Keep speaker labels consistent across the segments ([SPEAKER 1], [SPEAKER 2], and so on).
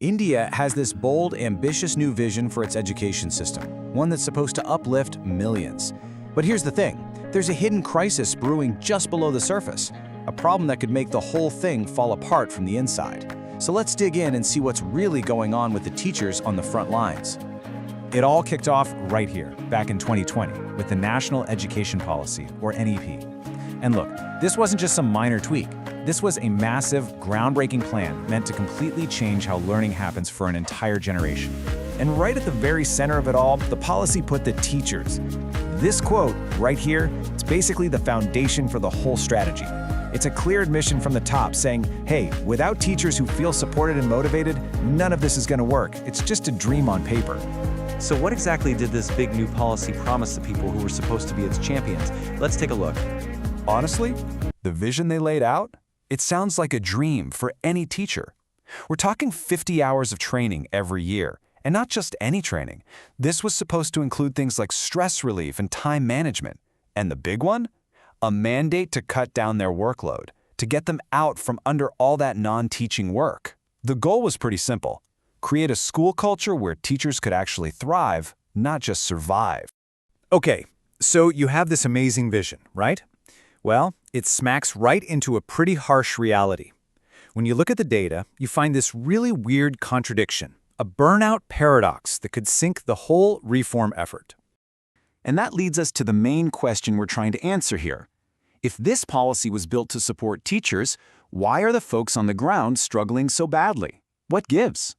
[SPEAKER 1] India has this bold, ambitious new vision for its education system, one that's supposed to uplift millions. But here's the thing, there's a hidden crisis brewing just below the surface, a problem that could make the whole thing fall apart from the inside. So let's dig in and see what's really going on with the teachers on the front lines. It all kicked off right here, back in 2020, with the National Education Policy, or NEP. And look, this wasn't just some minor tweak. This was a massive, groundbreaking plan meant to completely change how learning happens for an entire generation. And right at the very center of it all, the policy put the teachers. This quote, right here, it's basically the foundation for the whole strategy. It's a clear admission from the top saying, hey, without teachers who feel supported and motivated, none of this is going to work. It's just a dream on paper.
[SPEAKER 2] So what exactly did this big new policy promise the people who were supposed to be its champions? Let's take a look.
[SPEAKER 1] Honestly, the vision they laid out, it sounds like a dream for any teacher. We're talking 50 hours of training every year, and not just any training. This was supposed to include things like stress relief and time management. And the big one? A mandate to cut down their workload, to get them out from under all that non-teaching work. The goal was pretty simple. Create a school culture where teachers could actually thrive, not just survive. Okay, so you have this amazing vision, right? Well, it smacks right into a pretty harsh reality. When you look at the data, you find this really weird contradiction, a burnout paradox that could sink the whole reform effort. And that leads us to the main question we're trying to answer here. If this policy was built to support teachers, why are the folks on the ground struggling so badly? What gives?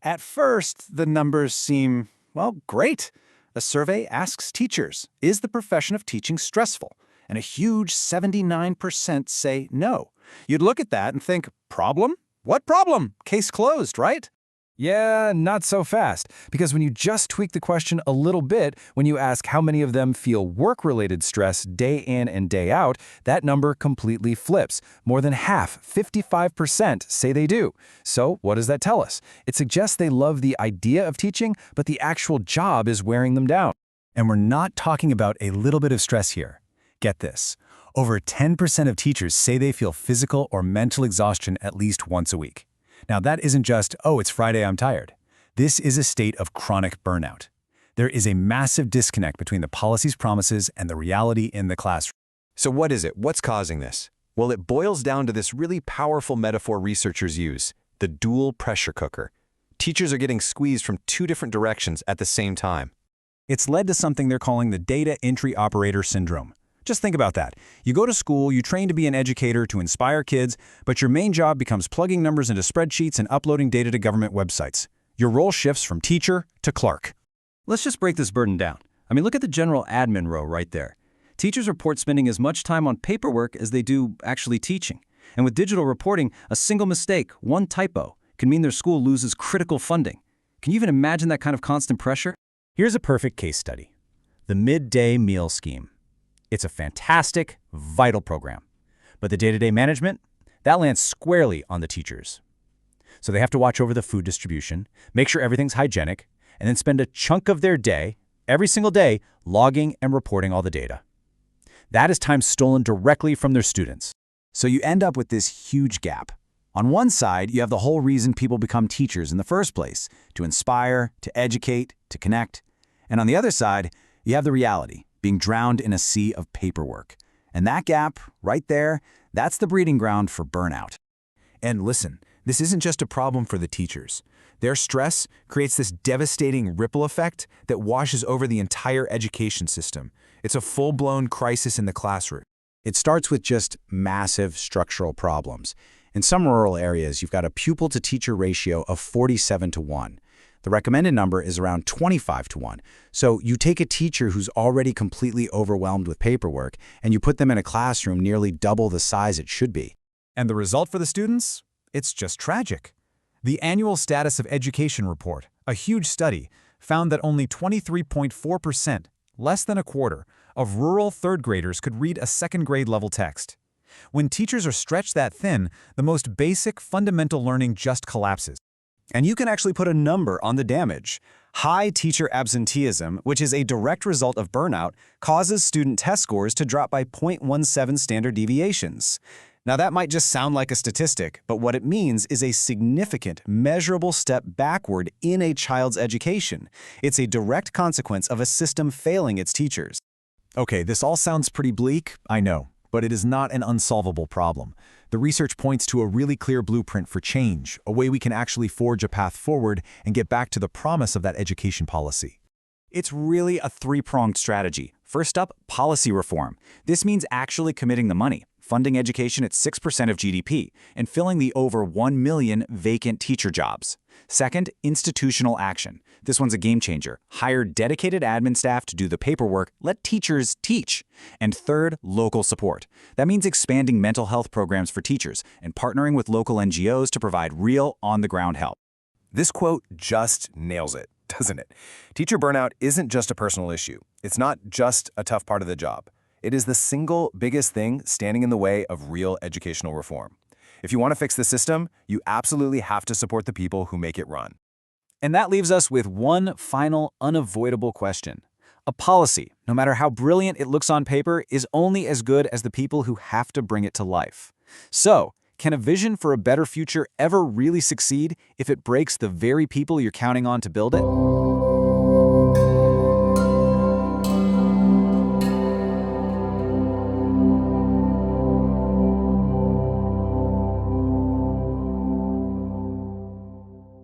[SPEAKER 1] At first, the numbers seem, well, great. A survey asks teachers, is the profession of teaching stressful? And a huge 79% say no. You'd look at that and think, problem? What problem? Case closed, right? Yeah, not so fast. Because when you just tweak the question a little bit, when you ask how many of them feel work-related stress day in and day out, that number completely flips. More than half, 55%, say they do. So what does that tell us? It suggests they love the idea of teaching, but the actual job is wearing them down. And we're not talking about a little bit of stress here. Get this, over 10% of teachers say they feel physical or mental exhaustion at least once a week. Now that isn't just, oh, it's Friday, I'm tired. This is a state of chronic burnout. There is a massive disconnect between the policy's promises and the reality in the classroom.
[SPEAKER 3] So what is it? What's causing this? Well, it boils down to this really powerful metaphor researchers use, the dual pressure cooker. Teachers are getting squeezed from two different directions at the same time.
[SPEAKER 1] It's led to something they're calling the data entry operator syndrome. Just think about that. You go to school, you train to be an educator to inspire kids, but your main job becomes plugging numbers into spreadsheets and uploading data to government websites. Your role shifts from teacher to clerk.
[SPEAKER 2] Let's just break this burden down. Look at the general admin row right there. Teachers report spending as much time on paperwork as they do actually teaching. And with digital reporting, a single mistake, one typo, can mean their school loses critical funding. Can you even imagine that kind of constant pressure?
[SPEAKER 1] Here's a perfect case study. The midday meal scheme. It's a fantastic, vital program. But the day-to-day management, that lands squarely on the teachers. So they have to watch over the food distribution, make sure everything's hygienic, and then spend a chunk of their day, every single day, logging and reporting all the data. That is time stolen directly from their students. So you end up with this huge gap. On one side, you have the whole reason people become teachers in the first place, to inspire, to educate, to connect. And on the other side, you have the reality, being drowned in a sea of paperwork. And that gap, right there, that's the breeding ground for burnout. And listen, this isn't just a problem for the teachers. Their stress creates this devastating ripple effect that washes over the entire education system. It's a full-blown crisis in the classroom. It starts with just massive structural problems. In some rural areas, you've got a pupil-to-teacher ratio of 47-1. The recommended number is around 25-1. So you take a teacher who's already completely overwhelmed with paperwork and you put them in a classroom nearly double the size it should be. And the result for the students? It's just tragic. The Annual Status of Education Report, a huge study, found that only 23.4%, less than a quarter, of rural third graders could read a second grade level text. When teachers are stretched that thin, the most basic fundamental learning just collapses. And you can actually put a number on the damage. High teacher absenteeism, which is a direct result of burnout, causes student test scores to drop by 0.17 standard deviations.
[SPEAKER 4] Now, that might just sound like a statistic, but what it means is a significant, measurable step backward in a child's education. It's a direct consequence of a system failing its teachers.
[SPEAKER 1] Okay, this all sounds pretty bleak, I know, but it is not an unsolvable problem. The research points to a really clear blueprint for change, a way we can actually forge a path forward and get back to the promise of that education policy.
[SPEAKER 5] It's really a three-pronged strategy. First up, policy reform. This means actually committing the money, funding education at 6% of GDP, and filling the over 1 million vacant teacher jobs. Second, institutional action. This one's a game changer. Hire dedicated admin staff to do the paperwork, let teachers teach. And third, local support. That means expanding mental health programs for teachers and partnering with local NGOs to provide real, on-the-ground help.
[SPEAKER 6] This quote just nails it, doesn't it? Teacher burnout isn't just a personal issue. It's not just a tough part of the job. It is the single biggest thing standing in the way of real educational reform. If you want to fix the system, you absolutely have to support the people who make it run.
[SPEAKER 2] And that leaves us with one final, unavoidable question. A policy, no matter how brilliant it looks on paper, is only as good as the people who have to bring it to life. So, can a vision for a better future ever really succeed if it breaks the very people you're counting on to build it?